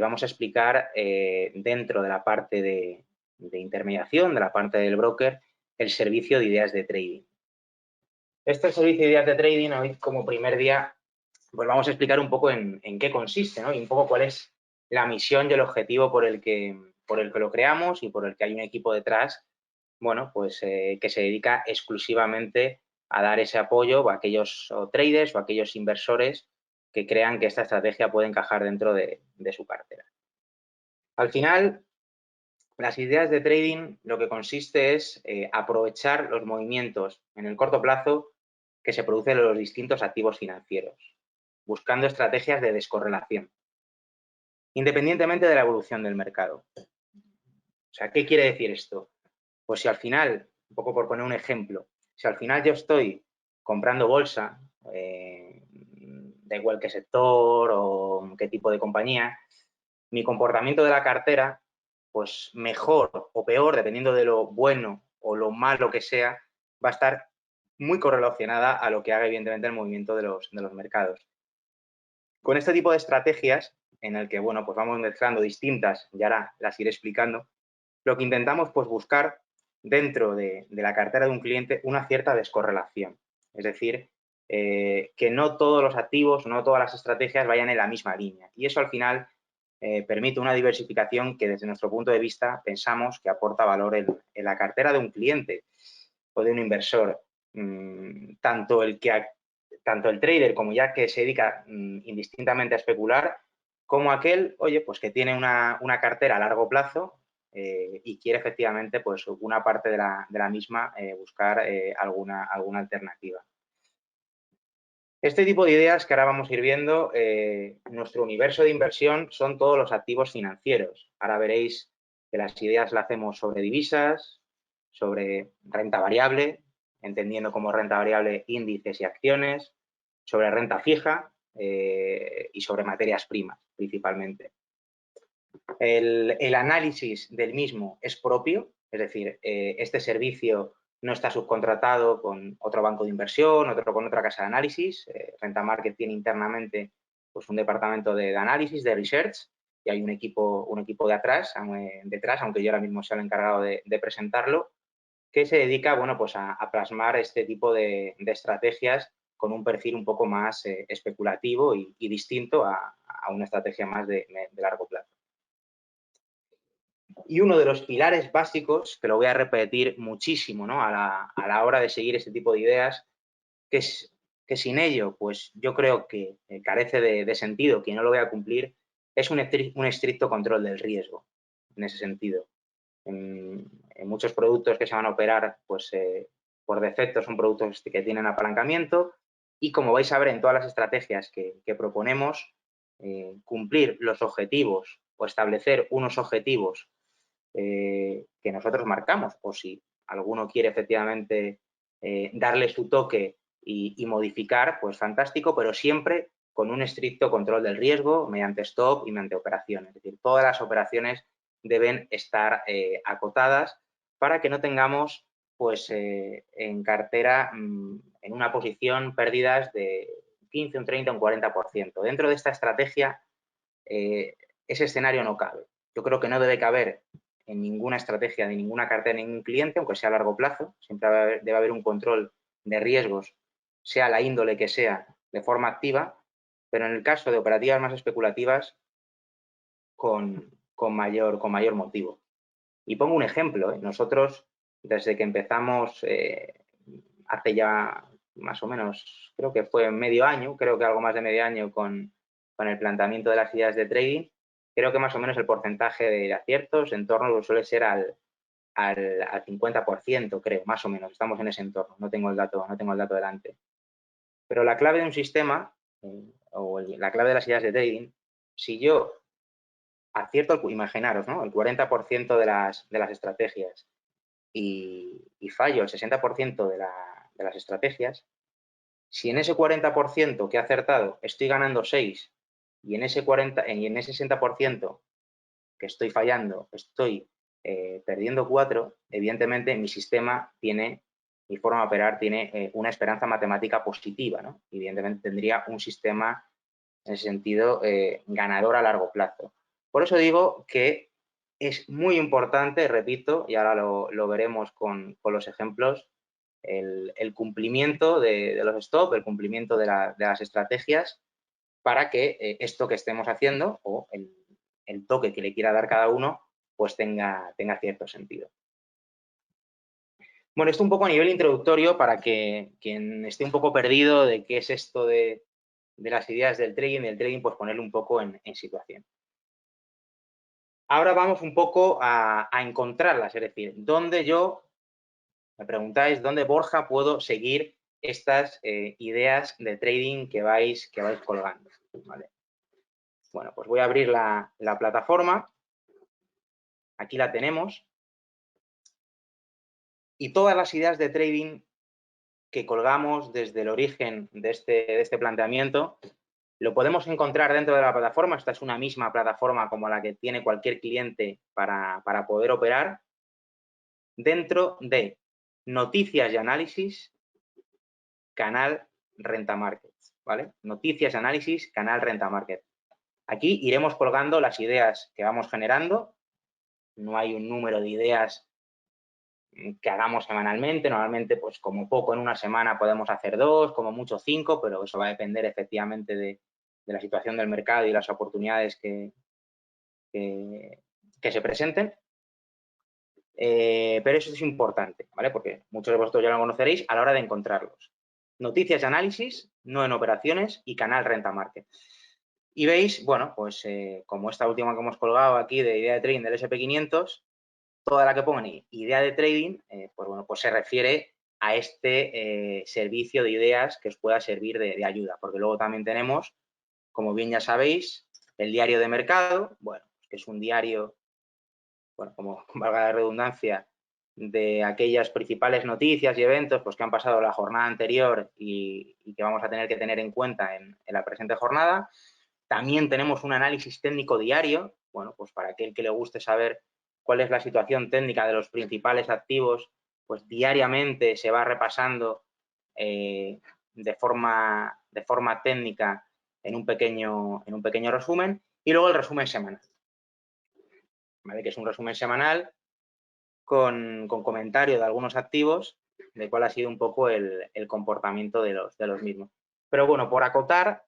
vamos a explicar dentro de la parte de intermediación, de la parte del broker, el servicio de ideas de trading. Este servicio de ideas de trading, hoy como primer día, pues vamos a explicar un poco en qué consiste, ¿no? Y un poco cuál es la misión y el objetivo por el que lo creamos y por el que hay un equipo detrás, bueno, pues que se dedica exclusivamente a dar ese apoyo a aquellos traders o a aquellos inversores que crean que esta estrategia puede encajar dentro de su cartera. Al final, las ideas de trading lo que consiste es aprovechar los movimientos en el corto plazo que se producen en los distintos activos financieros, buscando estrategias de descorrelación, independientemente de la evolución del mercado. O sea, ¿qué quiere decir esto? Pues si al final, un poco por poner un ejemplo, si al final yo estoy comprando bolsa, da igual qué sector o qué tipo de compañía, mi comportamiento de la cartera, pues mejor o peor, dependiendo de lo bueno o lo malo que sea, va a estar muy correlacionada a lo que haga, evidentemente, el movimiento de los mercados. Con este tipo de estrategias, en el que, bueno, pues vamos mezclando distintas, y ahora las iré explicando, lo que intentamos, pues, buscar dentro de la cartera de un cliente una cierta descorrelación. Es decir, que no todos los activos, no todas las estrategias vayan en la misma línea. Y eso, al final, permite una diversificación que, desde nuestro punto de vista, pensamos que aporta valor en la cartera de un cliente o de un inversor. Tanto el trader como ya que se dedica indistintamente a especular, como aquel, oye, pues que tiene una cartera a largo plazo y quiere efectivamente, pues, una parte de la misma buscar alguna alternativa. Este tipo de ideas que ahora vamos a ir viendo, nuestro universo de inversión son todos los activos financieros. Ahora veréis que las ideas las hacemos sobre divisas, sobre renta variable, entendiendo como renta variable índices y acciones, sobre renta fija y sobre materias primas, principalmente. El análisis del mismo es propio, es decir, este servicio no está subcontratado con otro banco de inversión, con otra casa de análisis. Renta Market tiene internamente, pues, un departamento de análisis, de research, y hay un equipo detrás, aunque yo ahora mismo sea el encargado de presentarlo, que se dedica, bueno, pues a plasmar este tipo de estrategias con un perfil un poco más especulativo y distinto a una estrategia más de largo plazo. Y uno de los pilares básicos, que lo voy a repetir muchísimo, ¿no?, a la hora de seguir este tipo de ideas, que sin ello, pues yo creo que carece de sentido, que no lo voy a cumplir, es un estricto control del riesgo, en ese sentido. En muchos productos que se van a operar, pues por defecto son productos que tienen apalancamiento y, como vais a ver en todas las estrategias que proponemos, cumplir los objetivos o establecer unos objetivos que nosotros marcamos, o si alguno quiere efectivamente darle su toque y modificar, pues fantástico, pero siempre con un estricto control del riesgo mediante stop y mediante operaciones. Es decir, todas las operaciones deben estar acotadas para que no tengamos, pues, en cartera, en una posición, pérdidas de 15, un 30, un 40%. Dentro de esta estrategia, ese escenario no cabe. Yo creo que no debe caber en ninguna estrategia, de ninguna cartera, de ningún cliente, aunque sea a largo plazo. Siempre debe haber un control de riesgos, sea la índole que sea, de forma activa, pero en el caso de operativas más especulativas, con mayor motivo. Y pongo un ejemplo. Nosotros, desde que empezamos hace ya más o menos, creo que fue medio año, creo que algo más de medio año con el planteamiento de las ideas de trading, creo que más o menos el porcentaje de aciertos en torno suele ser al 50%, creo, más o menos. Estamos en ese entorno, no tengo el dato delante. Pero la clave de un sistema, o la clave de las ideas de trading, si yo acierto, imaginaros, ¿no?, el 40% de las estrategias y fallo el 60% de las estrategias, si en ese 40% que he acertado estoy ganando 6 y en ese 60% que estoy fallando estoy perdiendo 4, evidentemente mi sistema tiene, mi forma de operar tiene una esperanza matemática positiva, ¿no? Evidentemente tendría un sistema, en ese sentido, ganador a largo plazo. Por eso digo que es muy importante, repito, y ahora lo veremos con los ejemplos, el cumplimiento de los stop, el cumplimiento de las estrategias para que esto que estemos haciendo o el toque que le quiera dar cada uno, pues tenga cierto sentido. Bueno, esto un poco a nivel introductorio para que quien esté un poco perdido de qué es esto de las ideas del trading, pues ponerle un poco en situación. Ahora vamos un poco a encontrarlas, es decir, ¿dónde yo, me preguntáis, dónde, Borja, puedo seguir estas ideas de trading que vais colgando? ¿Vale? Bueno, pues voy a abrir la plataforma. Aquí la tenemos. Y todas las ideas de trading que colgamos desde el origen de este planteamiento, lo podemos encontrar dentro de la plataforma. Esta es una misma plataforma como la que tiene cualquier cliente para poder operar, dentro de noticias y análisis, canal Renta Market, ¿vale? Noticias y análisis, canal Renta Market. Aquí iremos colgando las ideas que vamos generando. No hay un número de ideas que hagamos semanalmente. Normalmente, pues como poco en una semana podemos hacer 2, como mucho 5, pero eso va a depender efectivamente de la situación del mercado y las oportunidades que se presenten. Pero eso es importante, ¿vale? Porque muchos de vosotros ya lo conoceréis a la hora de encontrarlos. Noticias y análisis, no en operaciones, y canal Renta Market. Y veis, bueno, pues como esta última que hemos colgado aquí de idea de trading del SP500, toda la que pone idea de trading, pues bueno, pues se refiere a este servicio de ideas que os pueda servir de ayuda, porque luego también tenemos, como bien ya sabéis, el diario de mercado, bueno, que es un diario, bueno, como valga la redundancia, de aquellas principales noticias y eventos pues, que han pasado la jornada anterior y que vamos a tener que tener en cuenta en la presente jornada. También tenemos un análisis técnico diario, bueno, pues para aquel que le guste saber cuál es la situación técnica de los principales activos, pues diariamente se va repasando de forma técnica en un pequeño resumen, y luego el resumen semanal, ¿vale? Que es un resumen semanal con comentario de algunos activos, de cuál ha sido un poco el comportamiento de los mismos. Pero bueno, por acotar,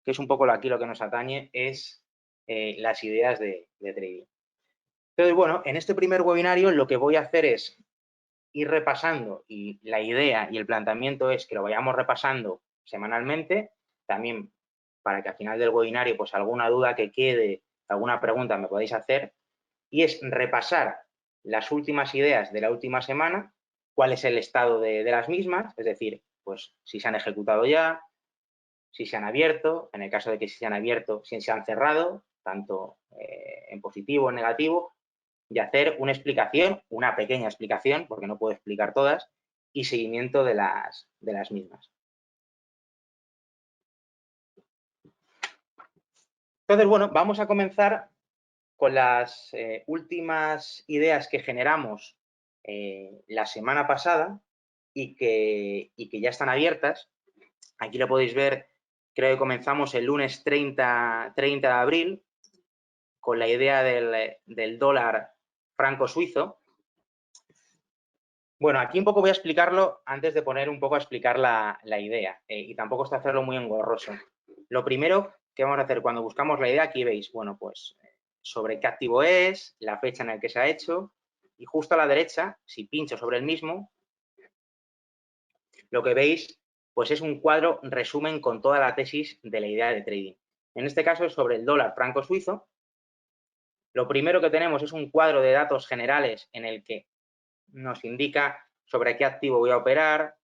que es un poco aquí lo que nos atañe, es las ideas de trading. Entonces, bueno, en este primer webinario lo que voy a hacer es ir repasando, y la idea y el planteamiento es que lo vayamos repasando semanalmente, también para que al final del webinario, pues alguna duda que quede, alguna pregunta me podáis hacer, y es repasar las últimas ideas de la última semana, cuál es el estado de las mismas, es decir, pues si se han ejecutado ya, si se han abierto, en el caso de que se han abierto, si se han cerrado, tanto en positivo o en negativo, y hacer una explicación, una pequeña explicación, porque no puedo explicar todas, y seguimiento de las mismas. Entonces, bueno, vamos a comenzar con las últimas ideas que generamos la semana pasada y que ya están abiertas. Aquí lo podéis ver, creo que comenzamos el lunes 30 de abril con la idea del dólar franco suizo. Bueno, aquí un poco voy a explicarlo antes de poner un poco a explicar la idea, y tampoco es hacerlo muy engorroso. Lo primero que vamos a hacer cuando buscamos la idea, aquí veis, bueno, pues sobre qué activo es, la fecha en la que se ha hecho, y justo a la derecha, si pincho sobre el mismo, lo que veis pues es un cuadro resumen con toda la tesis de la idea de trading. En este caso es sobre el dólar franco suizo. Lo primero que tenemos es un cuadro de datos generales en el que nos indica sobre qué activo voy a operar,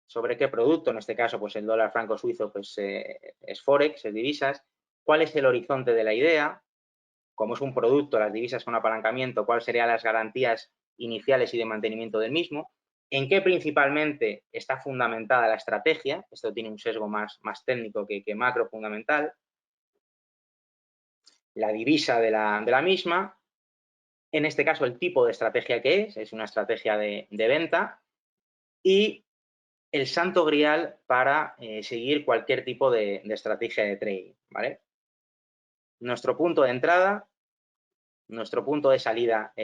sobre qué producto, en este caso pues el dólar franco suizo pues es Forex, es divisas, cuál es el horizonte de la idea, como es un producto, las divisas con apalancamiento, cuáles serían las garantías iniciales y de mantenimiento del mismo, en qué principalmente está fundamentada la estrategia, esto tiene un sesgo más técnico que macro fundamental, la divisa de la misma, en este caso el tipo de estrategia que es una estrategia de venta, y el santo grial para seguir cualquier tipo de estrategia de trading, ¿vale? nuestro punto de entrada, nuestro punto de salida,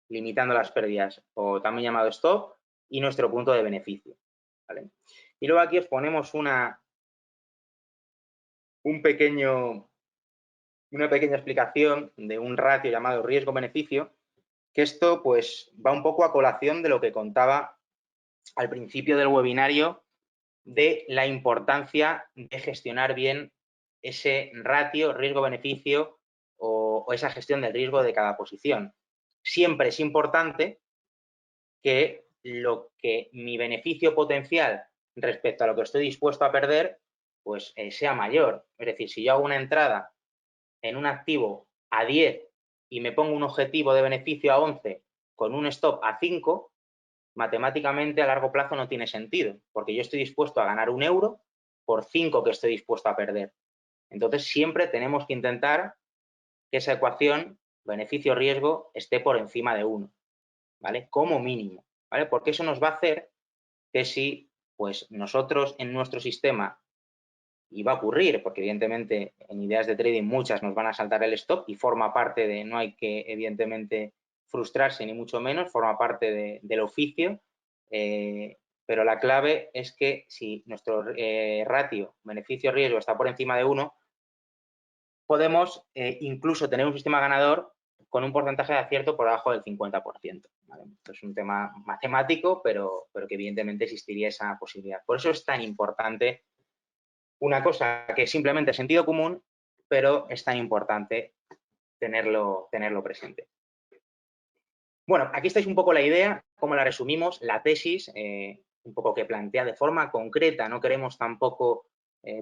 limitando las pérdidas, o también llamado stop, y nuestro punto de beneficio, ¿vale? Y luego aquí os ponemos una pequeña explicación de un ratio llamado riesgo-beneficio, que esto pues va un poco a colación de lo que contaba al principio del webinario de la importancia de gestionar bien ese ratio riesgo-beneficio o esa gestión del riesgo de cada posición. Siempre es importante que mi beneficio potencial respecto a lo que estoy dispuesto a perder, pues sea mayor. Es decir, si yo hago una entrada en un activo a 10 y me pongo un objetivo de beneficio a 11 con un stop a 5, matemáticamente a largo plazo no tiene sentido, porque yo estoy dispuesto a ganar 1 euro por 5 que estoy dispuesto a perder. Entonces, siempre tenemos que intentar que esa ecuación beneficio-riesgo esté por encima de 1, ¿vale? Como mínimo, ¿vale? Porque eso nos va a hacer que si, pues, nosotros en nuestro sistema, y va a ocurrir, porque evidentemente en ideas de trading muchas nos van a saltar el stop y forma parte de, no hay que evidentemente frustrarse ni mucho menos, forma parte del oficio, pero la clave es que si nuestro ratio beneficio-riesgo está por encima de 1, podemos incluso tener un sistema ganador con un porcentaje de acierto por debajo del 50%. ¿Vale? Esto es un tema matemático, pero que evidentemente existiría esa posibilidad. Por eso es tan importante una cosa que es simplemente sentido común, pero es tan importante tenerlo presente. Bueno, aquí estáis un poco la idea, cómo la resumimos, la tesis, un poco que plantea de forma concreta, no queremos tampoco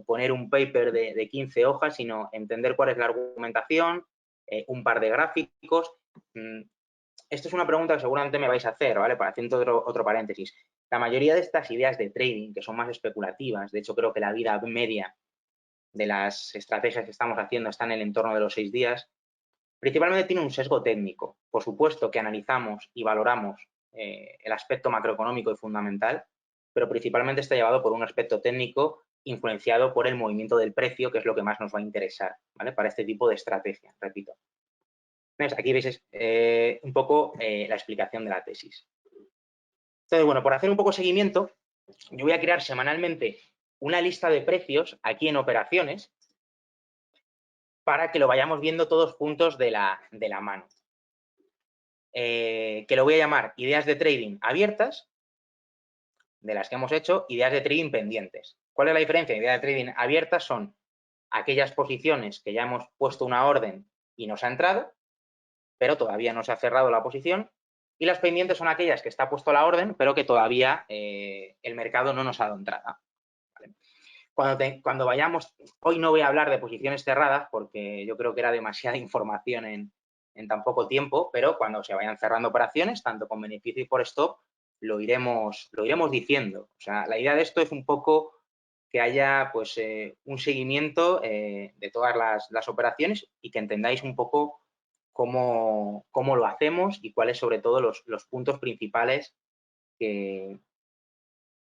poner un paper de 15 hojas, sino entender cuál es la argumentación, un par de gráficos. Esto es una pregunta que seguramente me vais a hacer, ¿vale? Para hacer otro paréntesis. La mayoría de estas ideas de trading, que son más especulativas, de hecho creo que la vida media de las estrategias que estamos haciendo está en el entorno de los 6 días, principalmente tiene un sesgo técnico. Por supuesto que analizamos y valoramos el aspecto macroeconómico y fundamental, pero principalmente está llevado por un aspecto técnico influenciado por el movimiento del precio, que es lo que más nos va a interesar, ¿vale? Para este tipo de estrategia, repito. ¿Ves? Aquí veis un poco la explicación de la tesis. Entonces, bueno, por hacer un poco seguimiento, yo voy a crear semanalmente una lista de precios aquí en operaciones para que lo vayamos viendo todos juntos de la mano. Que lo voy a llamar ideas de trading abiertas, de las que hemos hecho, ideas de trading pendientes. ¿Cuál es la diferencia? Ideas de trading abiertas son aquellas posiciones que ya hemos puesto una orden y nos ha entrado, pero todavía no se ha cerrado la posición, y las pendientes son aquellas que está puesto la orden, pero que todavía el mercado no nos ha dado entrada. ¿Vale? Cuando vayamos, hoy no voy a hablar de posiciones cerradas porque yo creo que era demasiada información en tan poco tiempo, pero cuando se vayan cerrando operaciones, tanto con beneficio y por stop, lo iremos diciendo. O sea, la idea de esto es un poco que haya pues un seguimiento de todas las operaciones y que entendáis un poco cómo lo hacemos y cuáles sobre todo los puntos principales que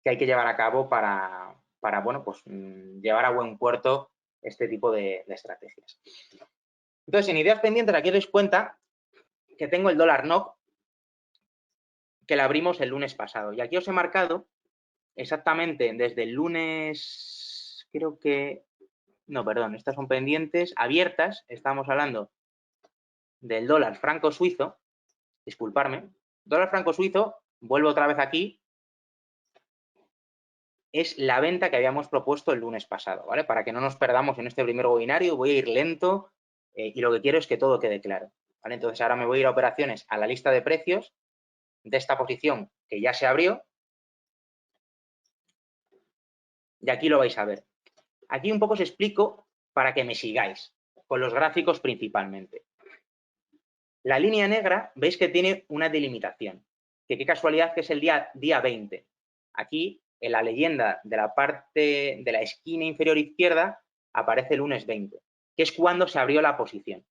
hay que llevar a cabo para bueno, pues llevar a buen puerto este tipo de estrategias. Entonces, en ideas pendientes, aquí os dais cuenta que tengo el dólar NOK que la abrimos el lunes pasado. Y aquí os he marcado exactamente desde el lunes, creo que, no, perdón, estas son pendientes abiertas, estamos hablando del dólar franco suizo, disculparme, dólar franco suizo, vuelvo otra vez aquí, es la venta que habíamos propuesto el lunes pasado, ¿vale? Para que no nos perdamos en este primer webinario, voy a ir lento y lo que quiero es que todo quede claro, ¿vale? Entonces ahora me voy a ir a operaciones, a la lista de precios de esta posición que ya se abrió y aquí lo vais a ver. Aquí un poco os explico para que me sigáis, con los gráficos principalmente. La línea negra, veis que tiene una delimitación, que qué casualidad que es el día 20. Aquí, en la leyenda de la parte de la esquina inferior izquierda, aparece el lunes 20, que es cuando se abrió la posición.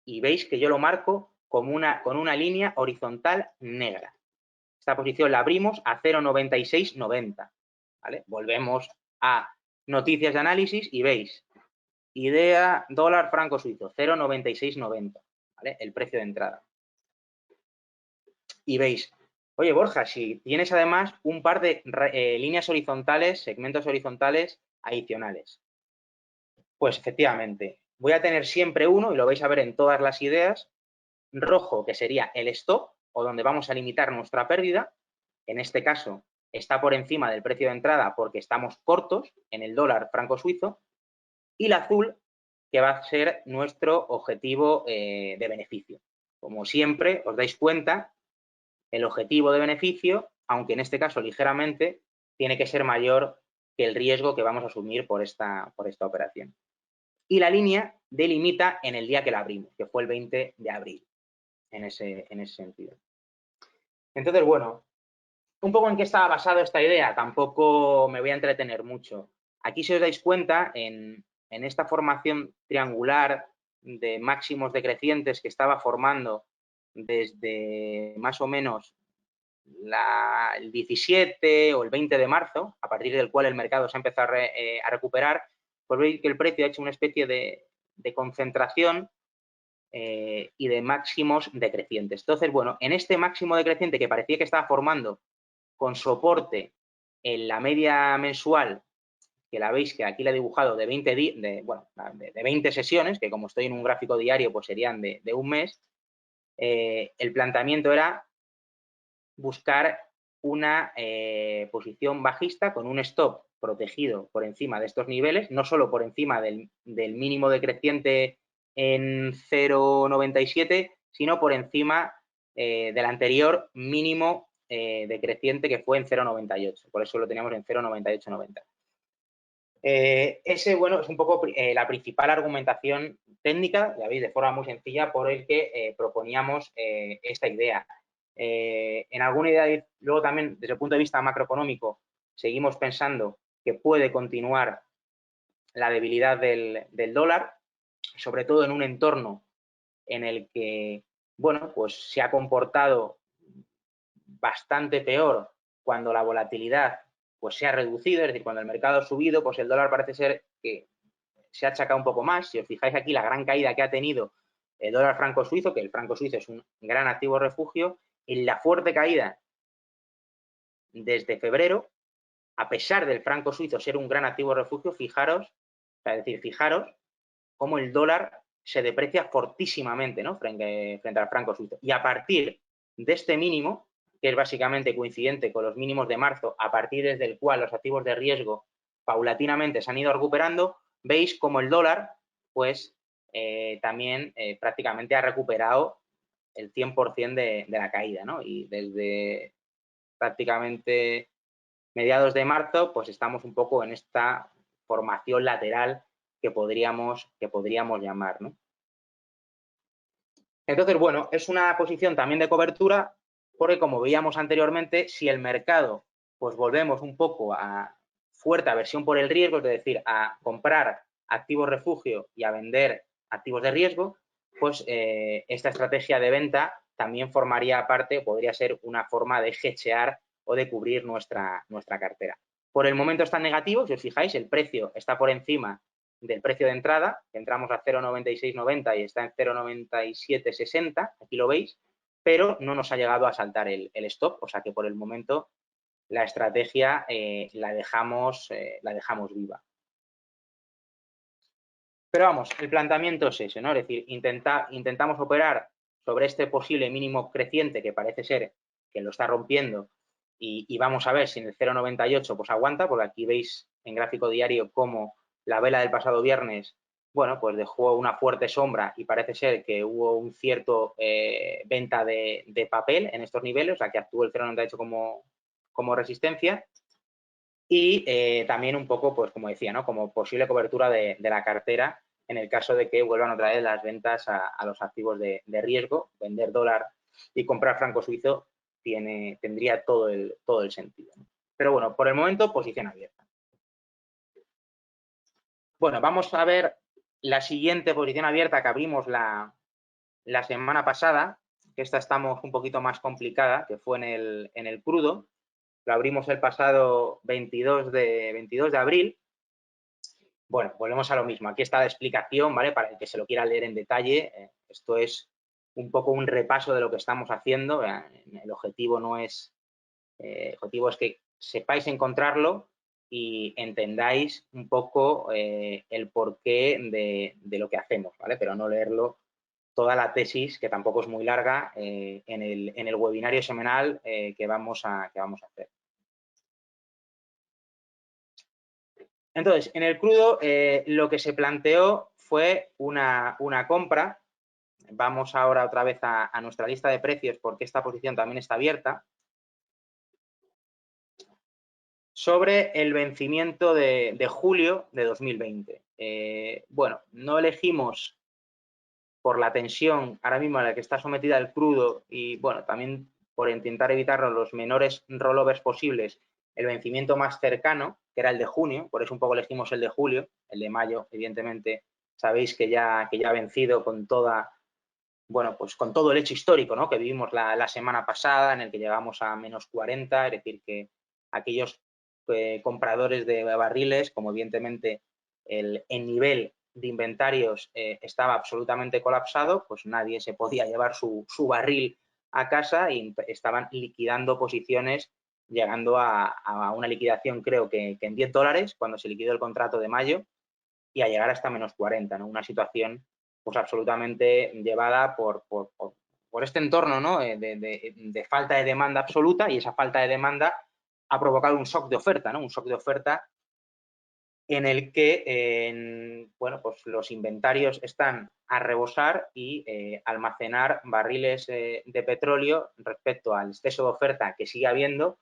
Y veis que yo lo marco con una línea horizontal negra. Esta posición la abrimos a 0,9690. ¿Vale? Volvemos a noticias de análisis y veis idea dólar franco suizo, 0,9690, ¿vale? El precio de entrada. Y veis, oye Borja, si tienes además un par de líneas horizontales, segmentos horizontales adicionales. Pues efectivamente, voy a tener siempre uno, y lo vais a ver en todas las ideas, rojo, que sería el stop, o donde vamos a limitar nuestra pérdida. En este caso, está por encima del precio de entrada porque estamos cortos en el dólar franco suizo. Y el azul, que va a ser nuestro objetivo de beneficio. Como siempre, os dais cuenta, el objetivo de beneficio, aunque en este caso ligeramente, tiene que ser mayor que el riesgo que vamos a asumir por esta operación. Y la línea delimita en el día que la abrimos, que fue el 20 de abril, en ese sentido. Entonces, bueno, un poco en qué estaba basada esta idea, tampoco me voy a entretener mucho. Aquí, si os dais cuenta, en esta formación triangular de máximos decrecientes que estaba formando desde más o menos el 17 o el 20 de marzo, a partir del cual el mercado se ha empezado a recuperar, pues veis que el precio ha hecho una especie de concentración y de máximos decrecientes. Entonces, bueno, en este máximo decreciente que parecía que estaba formando con soporte en la media mensual, que la veis que aquí la he dibujado de 20 sesiones, que como estoy en un gráfico diario, pues serían de un mes, el planteamiento era buscar una posición bajista con un stop protegido por encima de estos niveles, no solo por encima del mínimo decreciente en 0,97, sino por encima del anterior mínimo decreciente que fue en 0,98. Por eso lo teníamos en 0,9890. Ese, bueno, es un poco la principal argumentación técnica, ya veis, de forma muy sencilla, por el que proponíamos esta idea. En alguna idea, luego también, desde el punto de vista macroeconómico, seguimos pensando que puede continuar la debilidad del dólar, sobre todo en un entorno en el que, bueno, pues se ha comportado bastante peor cuando la volatilidad pues se ha reducido, es decir, cuando el mercado ha subido, pues el dólar parece ser que se ha achacado un poco más. Si os fijáis aquí, la gran caída que ha tenido el dólar franco suizo, que el franco suizo es un gran activo refugio, en la fuerte caída desde febrero, a pesar del franco suizo ser un gran activo refugio, fijaros cómo el dólar se deprecia fortísimamente, ¿no? frente al franco suizo. Y a partir de este mínimo, que es básicamente coincidente con los mínimos de marzo, a partir desde el cual los activos de riesgo paulatinamente se han ido recuperando, veis como el dólar, pues, también prácticamente ha recuperado el 100% de la caída, ¿no? Y desde prácticamente mediados de marzo, pues estamos un poco en esta formación lateral que podríamos llamar, ¿no? Entonces, bueno, es una posición también de cobertura porque, como veíamos anteriormente, si el mercado, pues volvemos un poco a fuerte aversión por el riesgo, es decir, a comprar activos refugio y a vender activos de riesgo, pues esta estrategia de venta también formaría parte, podría ser una forma de hedgear o de cubrir nuestra cartera. Por el momento está en negativo, si os fijáis, el precio está por encima del precio de entrada, que entramos a 0,9690 y está en 0,9760, aquí lo veis, pero no nos ha llegado a saltar el stop, o sea que por el momento la estrategia la dejamos viva. Pero vamos, el planteamiento es ese, ¿no? Es decir, intentamos operar sobre este posible mínimo creciente que parece ser que lo está rompiendo y vamos a ver si en el 0,98 pues aguanta, porque aquí veis en gráfico diario cómo la vela del pasado viernes, bueno, pues dejó una fuerte sombra y parece ser que hubo un cierto venta de papel en estos niveles, o sea que actuó el 0,98 como resistencia. Y también un poco, pues como decía, ¿no? Como posible cobertura de la cartera en el caso de que vuelvan otra vez las ventas a los activos de riesgo. Vender dólar y comprar franco suizo tendría todo el sentido, ¿no? Pero bueno, por el momento, posición abierta. Bueno, vamos a ver la siguiente posición abierta que abrimos la semana pasada, que esta estamos un poquito más complicada, que fue en el crudo. Lo abrimos el pasado 22 de abril Bueno, volvemos a lo mismo. Aquí está la explicación, ¿vale? Para el que se lo quiera leer en detalle. Esto es un poco un repaso de lo que estamos haciendo. El objetivo no es, el objetivo es que sepáis encontrarlo y entendáis un poco el porqué de lo que hacemos, ¿vale? Pero no leerlo toda la tesis, que tampoco es muy larga, en el webinario semanal que vamos a hacer. Entonces, en el crudo lo que se planteó fue una compra. Vamos ahora otra vez a nuestra lista de precios porque esta posición también está abierta. Sobre el vencimiento de julio de 2020. Bueno, no elegimos por la tensión ahora mismo a la que está sometida el crudo y, bueno, también por intentar evitar los menores rollovers posibles, el vencimiento más cercano, que era el de junio, por eso un poco elegimos el de julio, el de mayo, evidentemente, sabéis que ya ha vencido con toda, bueno, pues con todo el hecho histórico, ¿no? Que vivimos la semana pasada, en el que llegamos a menos 40, es decir, que aquellos compradores de barriles, como evidentemente el nivel de inventarios estaba absolutamente colapsado, pues nadie se podía llevar su barril a casa y estaban liquidando posiciones, llegando a una liquidación creo que en $10 cuando se liquidó el contrato de mayo y a llegar hasta menos 40, ¿no? Una situación pues absolutamente llevada por este entorno, ¿no? de falta de demanda absoluta, y esa falta de demanda ha provocado un shock de oferta, ¿no? Un shock de oferta en el que bueno, pues los inventarios están a rebosar y almacenar barriles de petróleo respecto al exceso de oferta que sigue habiendo,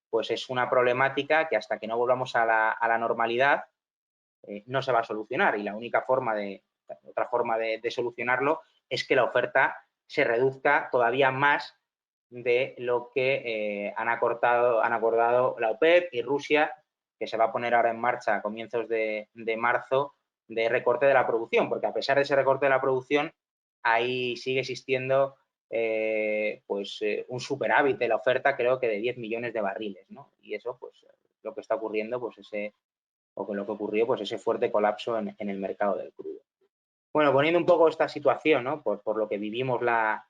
pues es una problemática que hasta que no volvamos a la normalidad no se va a solucionar, y la única forma otra forma de solucionarlo es que la oferta se reduzca todavía más de lo que han acordado la OPEP y Rusia, que se va a poner ahora en marcha a comienzos de marzo, de recorte de la producción, porque a pesar de ese recorte de la producción, ahí sigue existiendo un superávit de la oferta, creo que de 10 millones de barriles, ¿no? Y eso, pues, lo que está ocurriendo, pues o con lo que ocurrió, pues ese fuerte colapso en el mercado del crudo. Bueno, poniendo un poco esta situación, ¿no? Por lo que vivimos la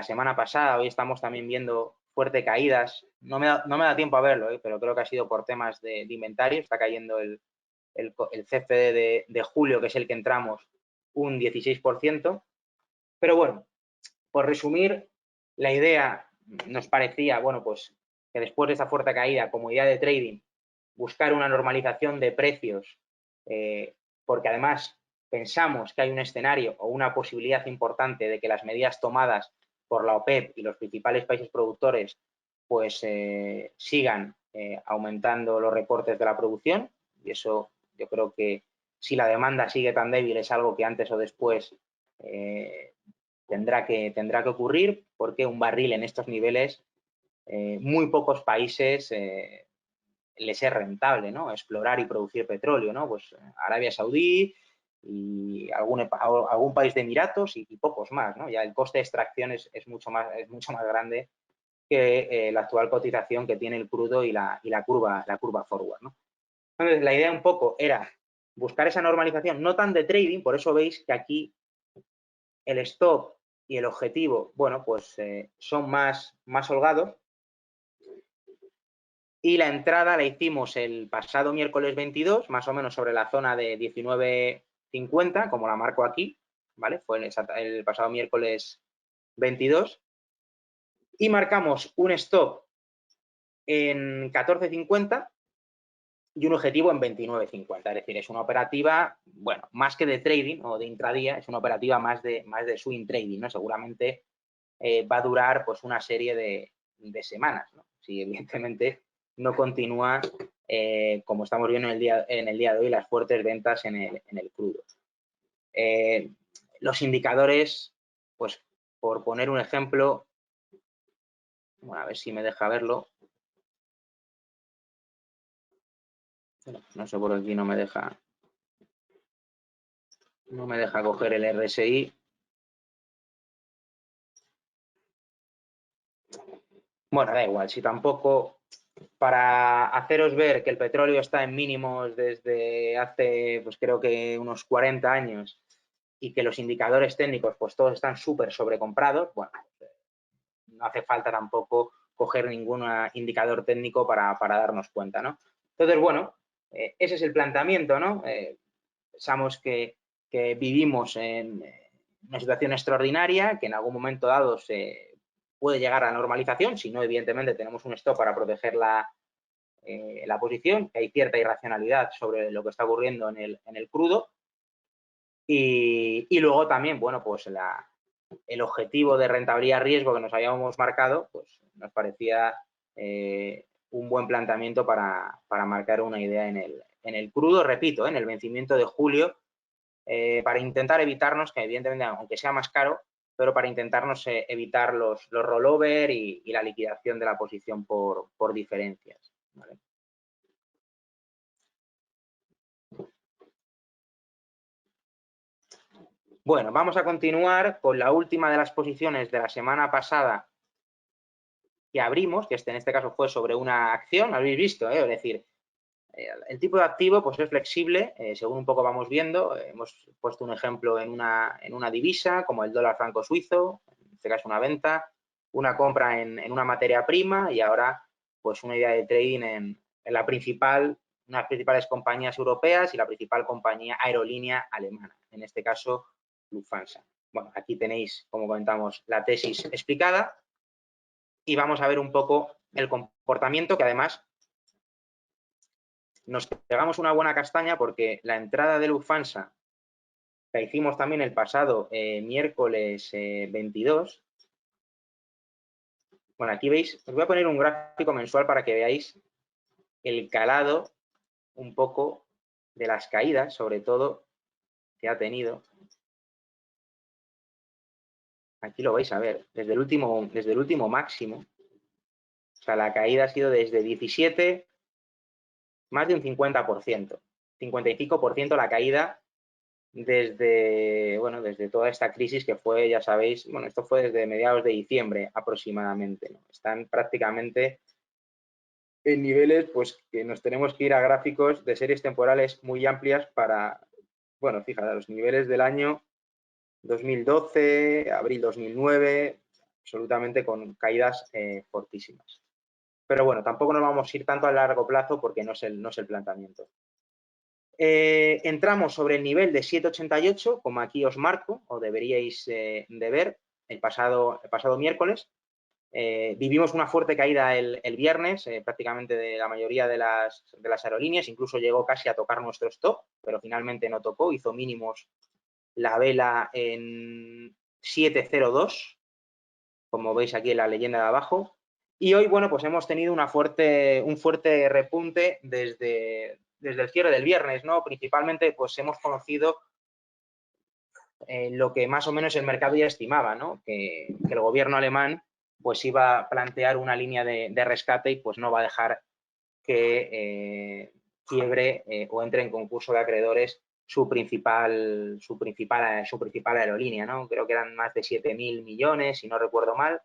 semana pasada, hoy estamos también viendo fuertes caídas. No me da tiempo a verlo, pero creo que ha sido por temas de inventario. Está cayendo el CFD de julio, que es el que entramos, un 16%. Pero bueno, por resumir, la idea nos parecía, bueno, pues que después de esa fuerte caída, como idea de trading, buscar una normalización de precios, porque además pensamos que hay un escenario o una posibilidad importante de que las medidas tomadas por la OPEP y los principales países productores pues sigan aumentando los recortes de la producción, y eso yo creo que si la demanda sigue tan débil es algo que antes o después tendrá que ocurrir, porque un barril en estos niveles muy pocos países les es rentable, ¿no? Explorar y producir petróleo, ¿no? Pues Arabia Saudí y algún país de Emiratos y pocos más, ¿no? Ya el coste de extracción es mucho más grande que la actual cotización que tiene el crudo y la curva forward, ¿no? Entonces, la idea un poco era buscar esa normalización, no tan de trading, por eso veis que aquí el stop y el objetivo, bueno, pues son más holgados. Y la entrada la hicimos el pasado miércoles 22, más o menos sobre la zona de 19.50, como la marco aquí, ¿vale? Fue el pasado miércoles 22. Y marcamos un stop en 14.50 y un objetivo en 29.50. Es decir, es una operativa, bueno, más que de trading o de intradía, es una operativa más de swing trading, ¿no? Seguramente va a durar pues una serie de semanas, ¿no? Si evidentemente no continúa como estamos viendo en el día de hoy, las fuertes ventas en el crudo. Los indicadores, pues por poner un ejemplo, bueno, a ver si me deja verlo. No sé, por aquí no me deja coger el RSI. Bueno, da igual, si tampoco para haceros ver que el petróleo está en mínimos desde hace, pues creo que unos 40 años y que los indicadores técnicos, pues todos están súper sobrecomprados, bueno, no hace falta tampoco coger ningún indicador técnico para darnos cuenta, ¿no? Entonces, bueno, ese es el planteamiento, ¿no? Pensamos que vivimos en una situación extraordinaria, que en algún momento dado se puede llegar a la normalización, si no, evidentemente, tenemos un stop para proteger la posición, que hay cierta irracionalidad sobre lo que está ocurriendo en el crudo. Y luego también, bueno, pues el objetivo de rentabilidad-riesgo que nos habíamos marcado, pues nos parecía un buen planteamiento para marcar una idea en el crudo, repito, en el vencimiento de julio, para intentar evitarnos, que evidentemente, aunque sea más caro, pero para intentarnos evitar los rollover y la liquidación de la posición por diferencias, ¿vale? Bueno, vamos a continuar con la última de las posiciones de la semana pasada que abrimos, que en este caso fue sobre una acción, habéis visto, es decir, el tipo de activo pues es flexible, según un poco vamos viendo. Hemos puesto un ejemplo en una divisa, como el dólar franco suizo, en este caso una venta, una compra en una materia prima y ahora pues una idea de trading en la principal, unas principales compañías europeas y la principal compañía aerolínea alemana, en este caso Lufthansa. Bueno, aquí tenéis, como comentamos, la tesis explicada y vamos a ver un poco el comportamiento, que además nos pegamos una buena castaña porque la entrada de Lufthansa la hicimos también el pasado miércoles 22. Bueno, aquí veis, os voy a poner un gráfico mensual para que veáis el calado un poco de las caídas, sobre todo, que ha tenido. Aquí lo vais a ver, desde el último máximo. O sea, la caída ha sido desde 17, más de un 50%. 55% la caída desde toda esta crisis que fue, ya sabéis, bueno, esto fue desde mediados de diciembre aproximadamente, ¿no? Están prácticamente en niveles, pues, que nos tenemos que ir a gráficos de series temporales muy amplias para, bueno, fíjate, los niveles del año 2012, abril 2009, absolutamente con caídas fortísimas. Pero bueno, tampoco nos vamos a ir tanto a largo plazo porque no es el planteamiento. Entramos sobre el nivel de 7,88, como aquí os marco, o deberíais de ver, el pasado miércoles. Vivimos una fuerte caída el viernes, prácticamente de la mayoría de las aerolíneas, incluso llegó casi a tocar nuestro stop, pero finalmente no tocó, hizo mínimos la vela en 7,02, como veis aquí en la leyenda de abajo. Y hoy, bueno, pues hemos tenido un fuerte repunte desde el cierre del viernes, ¿no? Principalmente, pues hemos conocido lo que más o menos el mercado ya estimaba, ¿no? Que el gobierno alemán pues iba a plantear una línea de rescate y pues no va a dejar que quiebre o entre en concurso de acreedores su principal aerolínea, ¿no? Creo que eran más de 7.000 millones, si no recuerdo mal.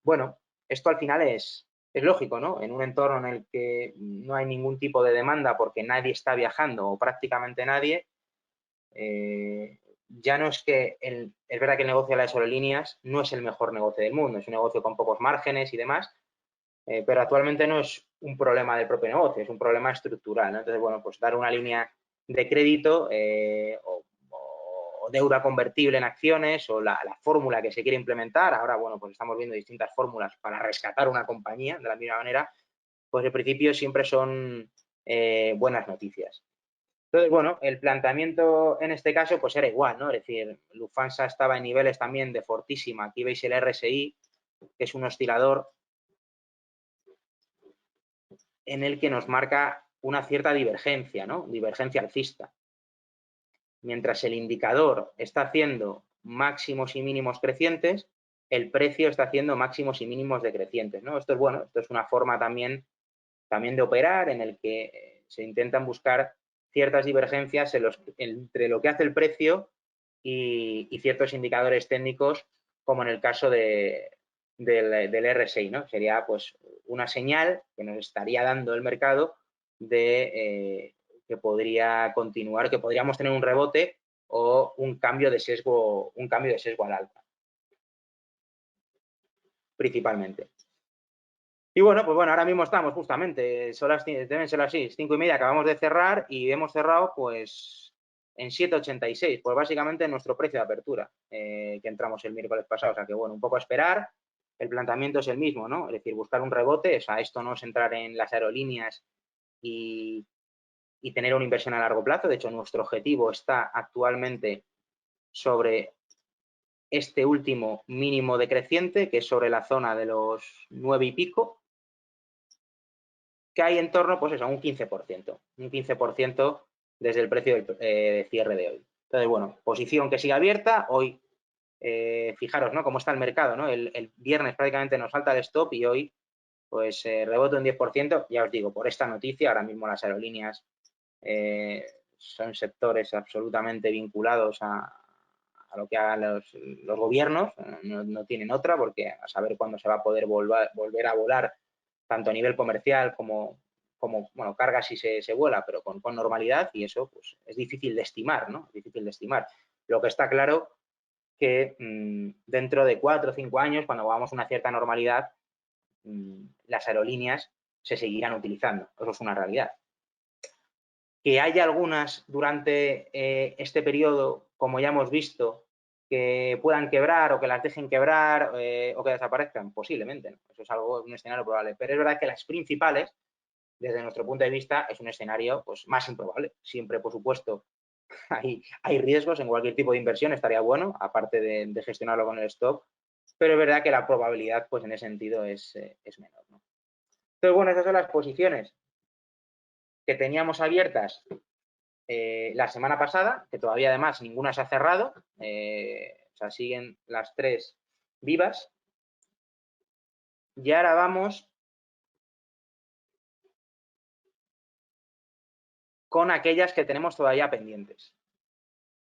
Bueno, esto al final es lógico, ¿no? En un entorno en el que no hay ningún tipo de demanda porque nadie está viajando o prácticamente nadie, ya no es que es verdad que el negocio de las aerolíneas no es el mejor negocio del mundo, es un negocio con pocos márgenes y demás, pero actualmente no es un problema del propio negocio, es un problema estructural, ¿no? Entonces, bueno, pues dar una línea de crédito o deuda convertible en acciones o la fórmula que se quiere implementar, ahora, bueno, pues estamos viendo distintas fórmulas para rescatar una compañía de la misma manera, pues en principio siempre son buenas noticias. Entonces, bueno, el planteamiento en este caso pues era igual, ¿no? Es decir, Lufthansa estaba en niveles también de fortísima. Aquí veis el RSI, que es un oscilador en el que nos marca una cierta divergencia, ¿no? Divergencia alcista. Mientras el indicador está haciendo máximos y mínimos crecientes, el precio está haciendo máximos y mínimos decrecientes, ¿no? Esto es bueno, esto es una forma también de operar en el que se intentan buscar ciertas divergencias entre lo que hace el precio y ciertos indicadores técnicos, como en el caso de del RSI, ¿no? Sería pues una señal que nos estaría dando el mercado de que podría continuar, que podríamos tener un rebote o un cambio de sesgo al alza, principalmente. Y bueno, pues bueno, ahora mismo estamos justamente, deben ser las 5:30, acabamos de cerrar y hemos cerrado pues en 7,86, pues básicamente nuestro precio de apertura que entramos el miércoles pasado, o sea que bueno, un poco a esperar, el planteamiento es el mismo, ¿no? Es decir, buscar un rebote, o sea, esto no es entrar en las aerolíneas y tener una inversión a largo plazo, de hecho nuestro objetivo está actualmente sobre este último mínimo decreciente, que es sobre la zona de los 9 y pico, que hay en torno, pues eso, a un 15% desde el precio de cierre de hoy. Entonces, bueno, posición que sigue abierta. Hoy, fijaros, ¿no? Cómo está el mercado, ¿no? El viernes prácticamente nos salta el stop y hoy, pues, rebote un 10%. Ya os digo, por esta noticia, ahora mismo las aerolíneas son sectores absolutamente vinculados a lo que hagan los gobiernos. No tienen otra, porque a saber cuándo se va a poder volver a volar tanto a nivel comercial como bueno, carga si se vuela, pero con normalidad, y eso pues es difícil de estimar, ¿no? Es difícil de estimar. Lo que está claro que dentro de 4 o 5 años, cuando vamos a una cierta normalidad, las aerolíneas se seguirán utilizando. Eso es una realidad. Que haya algunas durante este periodo, como ya hemos visto, que puedan quebrar o que las dejen quebrar o que desaparezcan, posiblemente, ¿no? Eso es un escenario probable. Pero es verdad que las principales, desde nuestro punto de vista, es un escenario pues, más improbable. Siempre, por supuesto, hay riesgos en cualquier tipo de inversión, estaría bueno, aparte de gestionarlo con el stop, pero es verdad que la probabilidad, pues en ese sentido, es menor, ¿no? Entonces, bueno, esas son las posiciones que teníamos abiertas la semana pasada, que todavía además ninguna se ha cerrado, o sea, siguen las 3 vivas. Y ahora vamos con aquellas que tenemos todavía pendientes.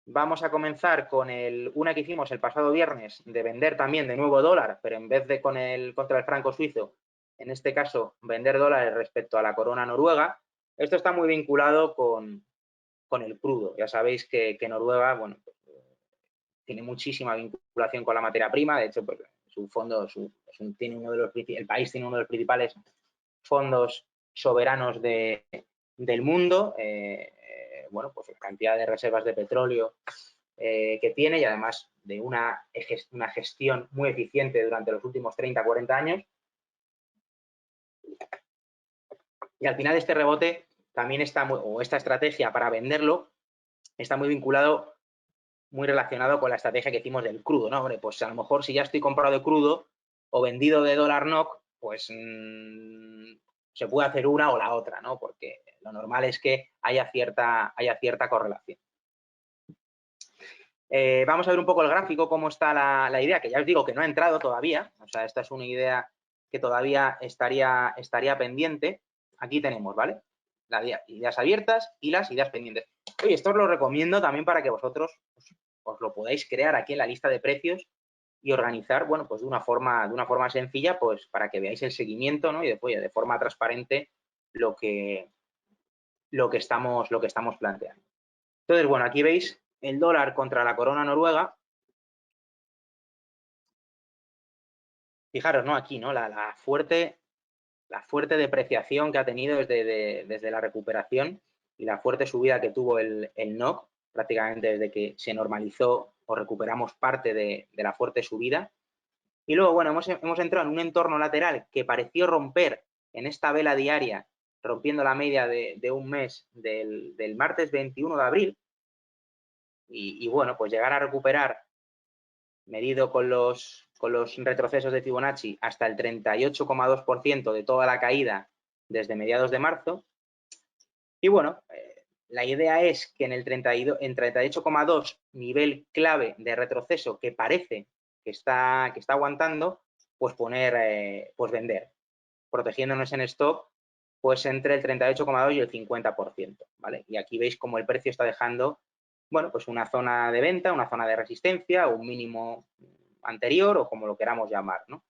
Vamos a comenzar con una que hicimos el pasado viernes de vender también de nuevo dólar, pero en vez de contra el franco suizo, en este caso vender dólares respecto a la corona noruega. Esto está muy vinculado con el crudo. Ya sabéis que Noruega, bueno, pues, tiene muchísima vinculación con la materia prima. De hecho, pues, su fondo, tiene el país tiene uno de los principales fondos soberanos del mundo. Bueno, pues la cantidad de reservas de petróleo que tiene y además de una gestión muy eficiente durante los últimos 30, 40 años. Y al final este rebote también o esta estrategia para venderlo, está muy vinculado, muy relacionado con la estrategia que hicimos del crudo, ¿no? Hombre, pues a lo mejor si ya estoy comprado de crudo o vendido de dólar NOK, pues se puede hacer una o la otra, ¿no? Porque lo normal es que haya cierta correlación. Vamos a ver un poco el gráfico, cómo está la idea, que ya os digo que no ha entrado todavía. O sea, esta es una idea que todavía estaría pendiente. Aquí tenemos, ¿vale? Las ideas abiertas y las ideas pendientes. Oye, esto os lo recomiendo también para que vosotros os lo podáis crear aquí en la lista de precios y organizar, bueno, pues de una forma sencilla, pues para que veáis el seguimiento, ¿no? Y después, de forma transparente, lo que estamos planteando. Entonces, bueno, aquí veis el dólar contra la corona noruega. Fijaros, ¿no? Aquí, ¿no? La fuerte depreciación que ha tenido desde la recuperación y la fuerte subida que tuvo el NOK, prácticamente desde que se normalizó o recuperamos parte de la fuerte subida. Y luego, bueno, hemos entrado en un entorno lateral que pareció romper en esta vela diaria, rompiendo la media de un mes del martes 21 de abril. Y bueno, pues llegar a recuperar, medido con los retrocesos de Fibonacci, hasta el 38,2% de toda la caída desde mediados de marzo. Y bueno, la idea es que en 38,2, nivel clave de retroceso que parece que está aguantando, pues pues vender, protegiéndonos en stop, pues entre el 38,2 y el 50%, ¿vale? Y aquí veis cómo el precio está dejando, bueno, pues una zona de venta, una zona de resistencia, un mínimo anterior o como lo queramos llamar, ¿no?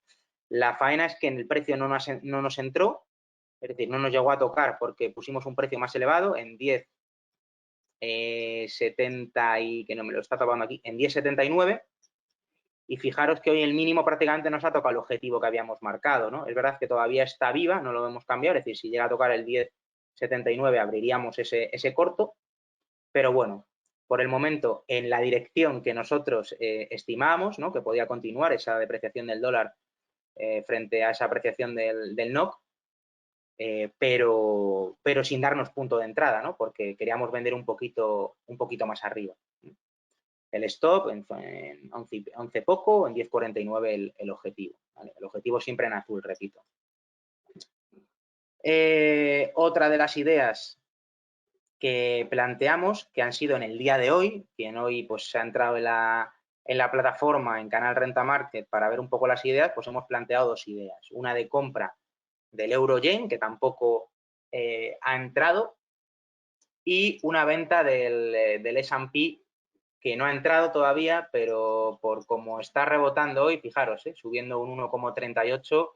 La faena es que en el precio no nos entró, es decir, no nos llegó a tocar porque pusimos un precio más elevado en 10,70 y que no me lo está tapando aquí, en 10,79. Y fijaros que hoy el mínimo prácticamente nos ha tocado el objetivo que habíamos marcado, ¿no? Es verdad que todavía está viva, no lo hemos cambiado, es decir, si llega a tocar el 10,79 abriríamos ese corto, pero bueno, por el momento en la dirección que nosotros estimábamos, ¿no? Que podía continuar esa depreciación del dólar frente a esa apreciación del NOK, pero sin darnos punto de entrada, ¿no? Porque queríamos vender un poquito más arriba. El stop en 11 poco, en 10,49 el objetivo. ¿Vale? El objetivo siempre en azul, repito. Otra de las ideas que planteamos, que han sido en el día de hoy, quien hoy pues, se ha entrado en la plataforma, en Canal Renta Market, para ver un poco las ideas, pues hemos planteado dos ideas. Una de compra del euro-yen, que tampoco ha entrado, y una venta del S&P, que no ha entrado todavía, pero por cómo está rebotando hoy, fijaros, subiendo un 1,38,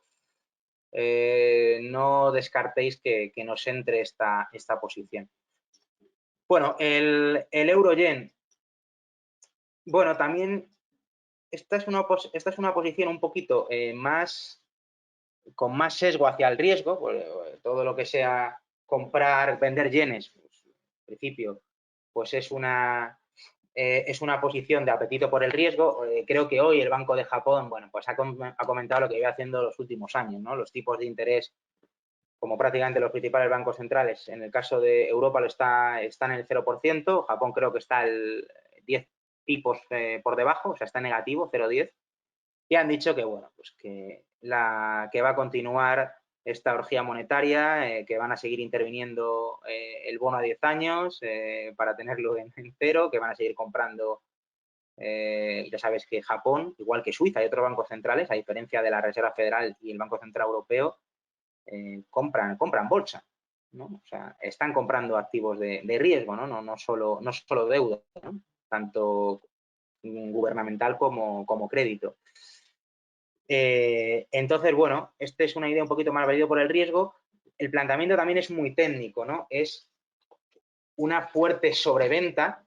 no descartéis que nos entre esta posición. Bueno, el euro-yen, bueno, también esta es una posición un poquito con más sesgo hacia el riesgo, pues, todo lo que sea comprar, vender yenes, pues, en principio, pues es una posición de apetito por el riesgo. Creo que hoy el Banco de Japón, bueno, pues ha comentado lo que iba haciendo los últimos años, ¿no? Los tipos de interés, como prácticamente los principales bancos centrales, en el caso de Europa están en el 0%, Japón creo que está el 10 tipos por debajo, o sea, está en negativo, 0,10, y han dicho que, bueno, pues que va a continuar esta orgía monetaria, que van a seguir interviniendo el bono a 10 años para tenerlo en cero, que van a seguir comprando. Ya sabes que Japón, igual que Suiza y otros bancos centrales, a diferencia de la Reserva Federal y el Banco Central Europeo, compran bolsa, ¿no? O sea, están comprando activos de riesgo, ¿no? No solo deuda, ¿no? Tanto gubernamental como crédito. Entonces, bueno, esta es una idea un poquito más valida por el riesgo. El planteamiento también es muy técnico, ¿no? Es una fuerte sobreventa.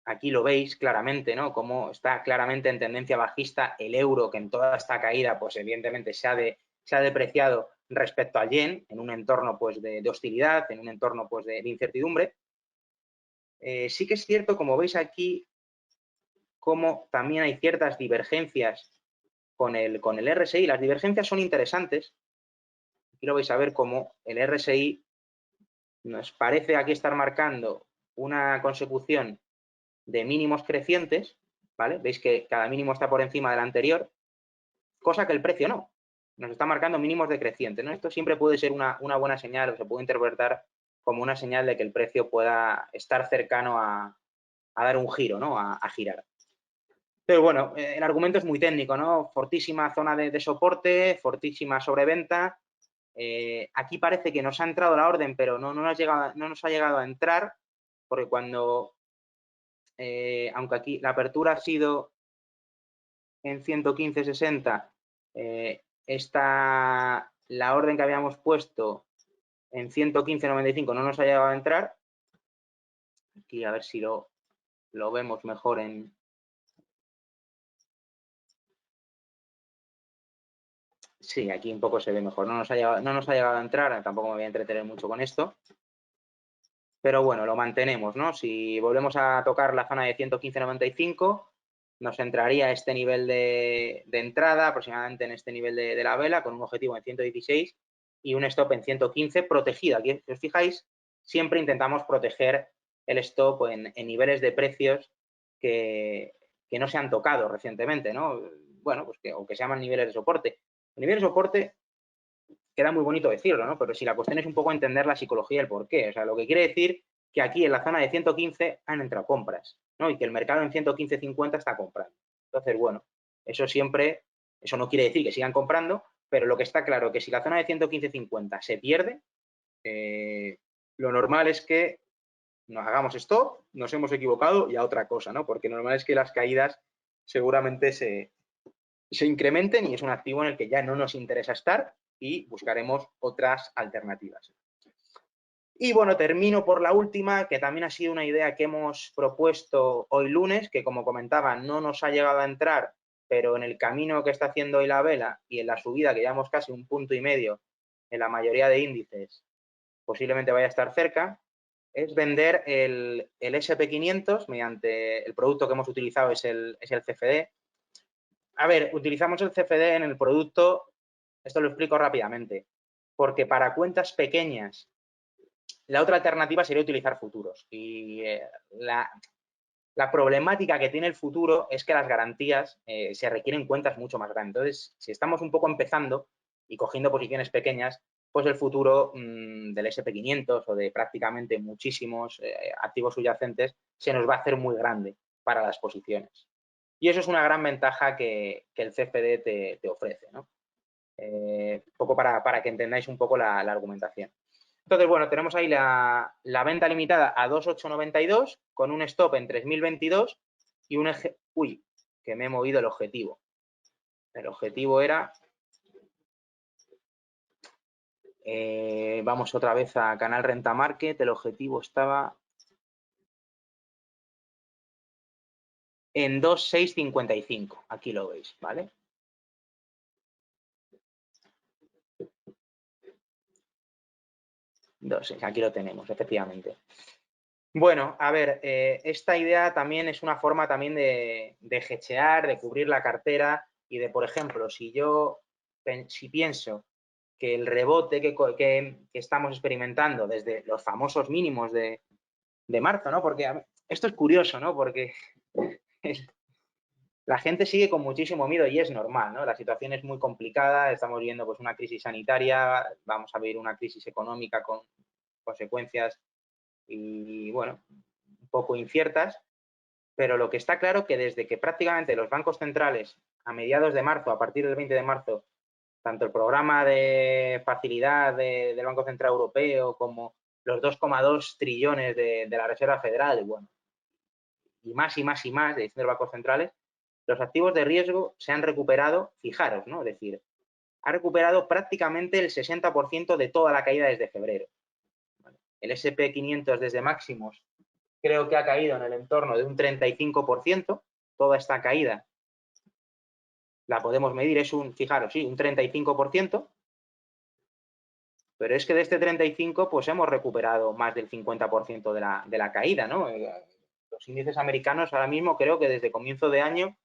Aquí lo veis claramente, ¿no? Como está claramente en tendencia bajista el euro, que en toda esta caída, pues evidentemente se ha depreciado respecto al yen, en un entorno pues de hostilidad, en un entorno pues de incertidumbre. Sí que es cierto, como veis aquí, como también hay ciertas divergencias con el RSI. Las divergencias son interesantes. Aquí lo vais a ver como el RSI nos parece aquí estar marcando una consecución de mínimos crecientes, ¿vale? Veis que cada mínimo está por encima del anterior, cosa que el precio no. Nos está marcando mínimos decrecientes, ¿no? Esto siempre puede ser una buena señal, o se puede interpretar como una señal de que el precio pueda estar cercano a dar un giro, ¿no? A girar. Pero bueno, el argumento es muy técnico, ¿no? Fortísima zona de soporte, fortísima sobreventa. Aquí parece que nos ha entrado la orden, pero no nos ha llegado a entrar, porque cuando, aunque aquí la apertura ha sido en 115.60, la orden que habíamos puesto en 115.95 no nos ha llegado a entrar. Aquí a ver si lo vemos mejor en... Sí, aquí un poco se ve mejor. No nos ha llegado a entrar, tampoco me voy a entretener mucho con esto. Pero bueno, lo mantenemos, ¿no? Si volvemos a tocar la zona de 115.95, nos entraría este nivel de entrada, aproximadamente en este nivel de la vela, con un objetivo en 116 y un stop en 115 protegido. Aquí, si os fijáis, siempre intentamos proteger el stop en niveles de precios que no se han tocado recientemente, ¿no? Bueno, pues o que se llaman niveles de soporte. El nivel de soporte queda muy bonito decirlo, ¿no? Pero si la cuestión es un poco entender la psicología y el porqué. O sea, lo que quiere decir que aquí en la zona de 115 han entrado compras, ¿no? Y que el mercado en 115.50 está comprando. Entonces, bueno, eso no quiere decir que sigan comprando, pero lo que está claro es que si la zona de 115.50 se pierde, lo normal es que nos hagamos stop, nos hemos equivocado y a otra cosa, ¿no? Porque normal es que las caídas seguramente se se incrementen y es un activo en el que ya no nos interesa estar y buscaremos otras alternativas. Y bueno, termino por la última, que también ha sido una idea que hemos propuesto hoy lunes, que como comentaba no nos ha llegado a entrar, pero en el camino que está haciendo hoy la vela y en la subida, que llevamos casi 1,5 puntos en la mayoría de índices, posiblemente vaya a estar cerca, es vender el SP500 mediante el producto que hemos utilizado es el CFD. A ver, utilizamos el CFD en el producto, esto lo explico rápidamente, porque para cuentas pequeñas la otra alternativa sería utilizar futuros. Y la problemática que tiene el futuro es que las garantías se requieren cuentas mucho más grandes. Entonces, si estamos un poco empezando y cogiendo posiciones pequeñas, pues el futuro del SP500 o de prácticamente muchísimos activos subyacentes se nos va a hacer muy grande para las posiciones. Y eso es una gran ventaja que el CFD te ofrece, ¿no? Un poco para que entendáis un poco la argumentación. Entonces, bueno, tenemos ahí la venta limitada a 2.892 con un stop en 3.022 y un eje... Uy, que me he movido el objetivo. El objetivo era... vamos otra vez a Canal Renta Market. El objetivo estaba en 2.655. Aquí lo veis, ¿vale? Aquí lo tenemos, efectivamente. Bueno, a ver, esta idea también es una forma también de hedgear, de cubrir la cartera y de, por ejemplo, si pienso que el rebote que estamos experimentando desde los famosos mínimos de marzo, ¿no? Porque esto es curioso, ¿no? Porque la gente sigue con muchísimo miedo y es normal, ¿no? La situación es muy complicada, estamos viendo pues una crisis sanitaria, vamos a ver una crisis económica con consecuencias y, bueno, un poco inciertas, pero lo que está claro que desde que prácticamente los bancos centrales a mediados de marzo, a partir del 20 de marzo, tanto el programa de facilidad del Banco Central Europeo como los 2,2 trillones de la Reserva Federal, y bueno, y más y más y más de distintos bancos centrales, los activos de riesgo se han recuperado, fijaros, ¿no? Es decir, ha recuperado prácticamente el 60% de toda la caída desde febrero. El SP500 desde máximos creo que ha caído en el entorno de un 35%, toda esta caída la podemos medir, es fijaros, sí, un 35%, pero es que de este 35 pues hemos recuperado más del 50% de la caída, ¿no? Los índices americanos ahora mismo creo que desde comienzo de año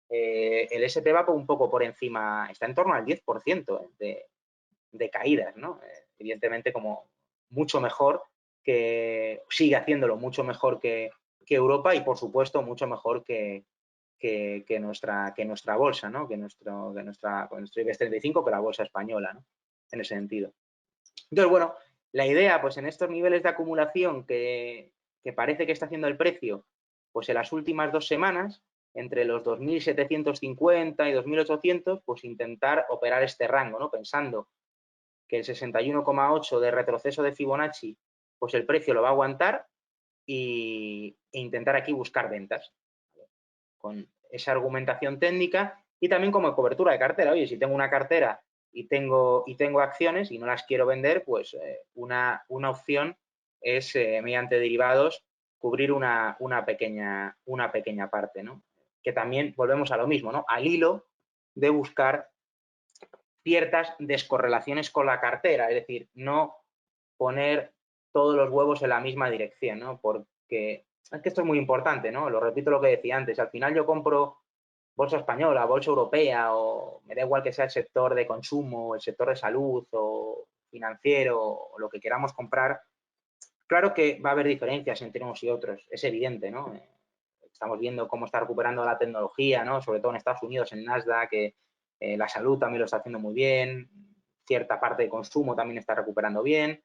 el SP va un poco por encima, está en torno al 10% de caídas, ¿no? Evidentemente como mucho mejor que, sigue haciéndolo mucho mejor que Europa y por supuesto mucho mejor que nuestra bolsa, ¿no? Que nuestro IBEX 35, que la bolsa española, ¿no? En ese sentido. Entonces, bueno, la idea, pues en estos niveles de acumulación que parece que está haciendo el precio, pues en las últimas 2 semanas, entre los 2.750 y 2.800, pues intentar operar este rango, ¿no? Pensando que el 61,8 de retroceso de Fibonacci, pues el precio lo va a aguantar e intentar aquí buscar ventas con esa argumentación técnica y también como cobertura de cartera. Oye, si tengo una cartera y tengo acciones y no las quiero vender, pues una opción es mediante derivados cubrir una pequeña parte, ¿no? Que también volvemos a lo mismo, ¿no? Al hilo de buscar ciertas descorrelaciones con la cartera, es decir, no poner todos los huevos en la misma dirección, ¿no? Porque es que esto es muy importante, ¿no? Lo repito lo que decía antes, al final yo compro bolsa española, bolsa europea o me da igual que sea el sector de consumo, el sector de salud o financiero o lo que queramos comprar, claro que va a haber diferencias entre unos y otros, es evidente, ¿no? Estamos viendo cómo está recuperando la tecnología, ¿no? Sobre todo en Estados Unidos, en Nasdaq, que la salud también lo está haciendo muy bien, cierta parte de consumo también está recuperando bien,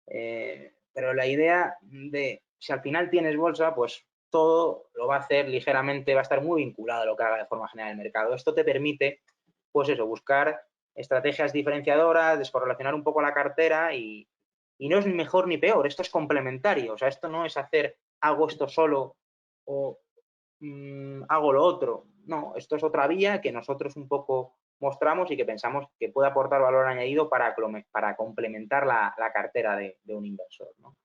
pero la idea de si al final tienes bolsa, pues todo lo va a hacer ligeramente, va a estar muy vinculado a lo que haga de forma general el mercado. Esto te permite, pues eso, buscar estrategias diferenciadoras, descorrelacionar un poco la cartera y no es ni mejor ni peor, esto es complementario, o sea, esto no es hago esto solo o hago lo otro. no, esto es otra vía que nosotros un poco mostramos y que pensamos que puede aportar valor añadido para complementar la cartera de un inversor, ¿no?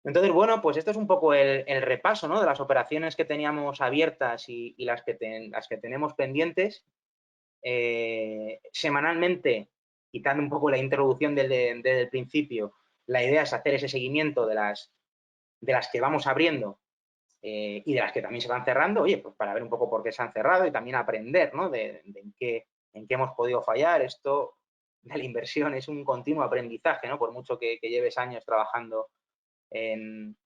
Entonces, bueno, pues esto es un poco el repaso, ¿no?, de las operaciones que teníamos abiertas y las que tenemos pendientes. Semanalmente, quitando un poco la introducción desde el principio, la idea es hacer ese seguimiento de las que vamos abriendo y de las que también se van cerrando, oye, pues para ver un poco por qué se han cerrado y también aprender, ¿no?, de en qué hemos podido fallar. Esto de la inversión es un continuo aprendizaje, ¿no?, por mucho que lleves años trabajando en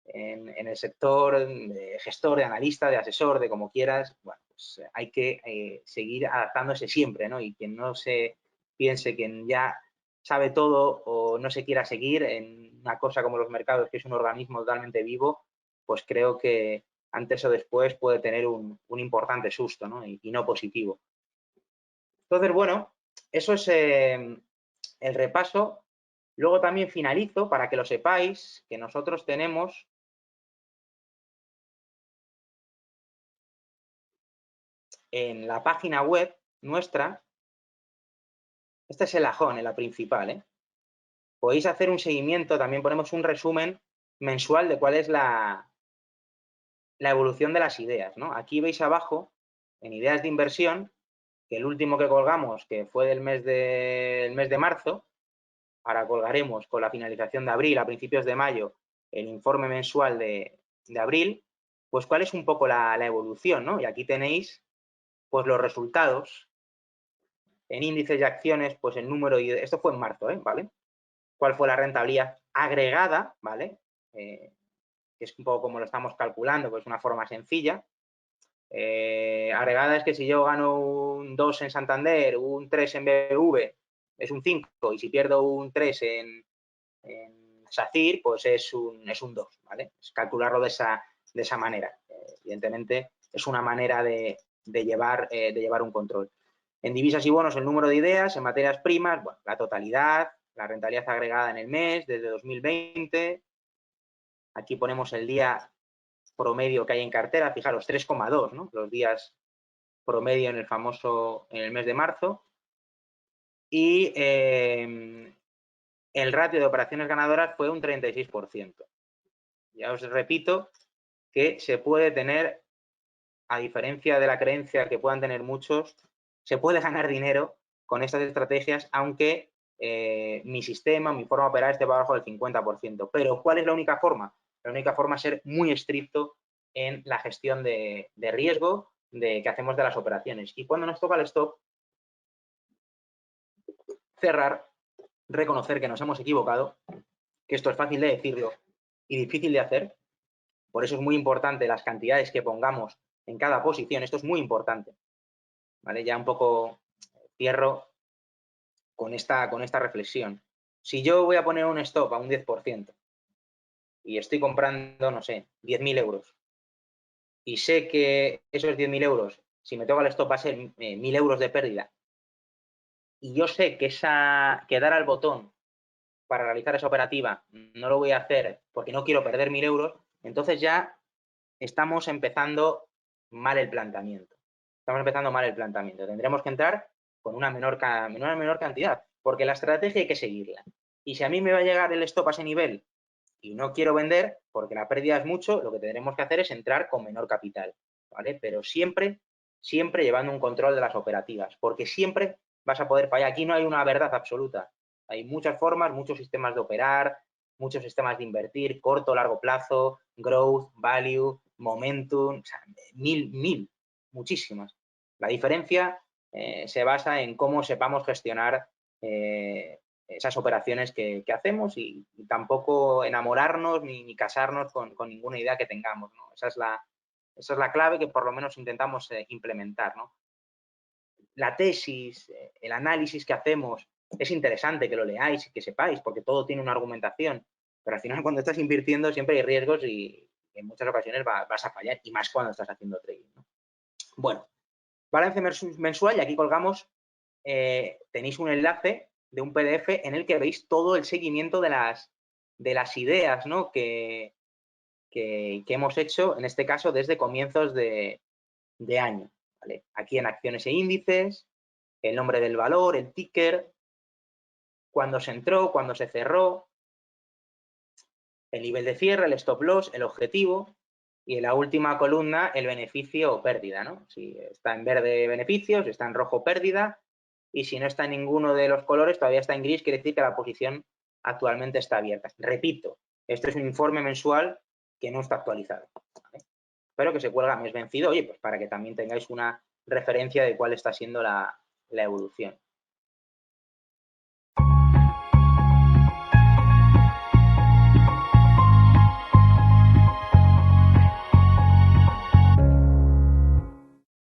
el sector de gestor, de analista, de asesor, de como quieras. Bueno, pues hay que seguir adaptándose siempre, ¿no? Y quien no se piense que ya sabe todo o no se quiera seguir en una cosa como los mercados, que es un organismo totalmente vivo, pues creo que antes o después puede tener un importante susto, ¿no? Y no positivo. Entonces, bueno, eso es el repaso. Luego también finalizo, para que lo sepáis, que nosotros tenemos en la página web nuestra, este es el ajón, en la principal, ¿eh? Podéis hacer un seguimiento, también ponemos un resumen mensual de cuál es la evolución de las ideas, ¿no? Aquí veis abajo, en ideas de inversión, que el último que colgamos, que fue del mes de marzo, ahora colgaremos con la finalización de abril, a principios de mayo, el informe mensual de abril, pues cuál es un poco la evolución, ¿no? Y aquí tenéis pues los resultados. En índices y acciones, pues el número, esto fue en marzo, ¿vale? ¿Cuál fue la rentabilidad agregada, ¿vale? Que es un poco como lo estamos calculando, pues una forma sencilla. Agregada es que si yo gano un 2 en Santander, un 3 en BBV, es un 5, y si pierdo un 3 en SACIR, pues es un 2, ¿vale? Es calcularlo de esa manera. Evidentemente, es una manera de llevar un control. En divisas y bonos, el número de ideas. En materias primas, bueno, la totalidad, la rentabilidad agregada en el mes desde 2020. Aquí ponemos el día promedio que hay en cartera. Fijaros, 3,2, ¿no? Los días promedio en el mes de marzo. Y el ratio de operaciones ganadoras fue un 36%. Ya os repito que se puede tener, a diferencia de la creencia que puedan tener muchos, se puede ganar dinero con estas estrategias, aunque mi sistema, mi forma de operar esté por abajo del 50%. Pero ¿cuál es la única forma? La única forma es ser muy estricto en la gestión de riesgo que hacemos de las operaciones. Y cuando nos toca el stop, cerrar, reconocer que nos hemos equivocado, que esto es fácil de decirlo y difícil de hacer. Por eso es muy importante las cantidades que pongamos en cada posición. Esto es muy importante, ¿vale? Ya un poco cierro con esta reflexión. Si yo voy a poner un stop a un 10% y estoy comprando, no sé, 10.000 euros, y sé que esos 10.000 euros, si me toca el stop, va a ser 1.000 euros de pérdida, y yo sé que dar al botón para realizar esa operativa no lo voy a hacer porque no quiero perder 1.000 euros, entonces ya estamos empezando mal el planteamiento. Tendremos que entrar con una menor cantidad, porque la estrategia hay que seguirla. Y si a mí me va a llegar el stop a ese nivel y no quiero vender, porque la pérdida es mucho, lo que tendremos que hacer es entrar con menor capital, ¿vale? Pero siempre llevando un control de las operativas, porque siempre vas a poder fallar. Aquí no hay una verdad absoluta. Hay muchas formas, muchos sistemas de operar, muchos sistemas de invertir, corto, largo plazo, growth, value, momentum, o sea, muchísimas. La diferencia se basa en cómo sepamos gestionar esas operaciones que hacemos y tampoco enamorarnos ni casarnos con ninguna idea que tengamos, ¿no? Esa es la clave que por lo menos intentamos implementar, ¿no? La tesis, el análisis que hacemos, es interesante que lo leáis y que sepáis, porque todo tiene una argumentación, pero al final cuando estás invirtiendo siempre hay riesgos y en muchas ocasiones vas a fallar, y más cuando estás haciendo trading, ¿no? Bueno, balance mensual, y aquí colgamos, tenéis un enlace de un PDF en el que veis todo el seguimiento de las ideas, ¿no?, que hemos hecho, en este caso, desde comienzos de de año, ¿vale? Aquí en acciones e índices, el nombre del valor, el ticker, cuándo se entró, cuándo se cerró, el nivel de cierre, el stop loss, el objetivo y en la última columna el beneficio o pérdida, ¿no? Si está en verde beneficios, está en rojo pérdida y si no está en ninguno de los colores, todavía está en gris, quiere decir que la posición actualmente está abierta. Repito, esto es un informe mensual que no está actualizado, ¿vale? Pero que se cuelga mes vencido, oye, pues para que también tengáis una referencia de cuál está siendo la evolución.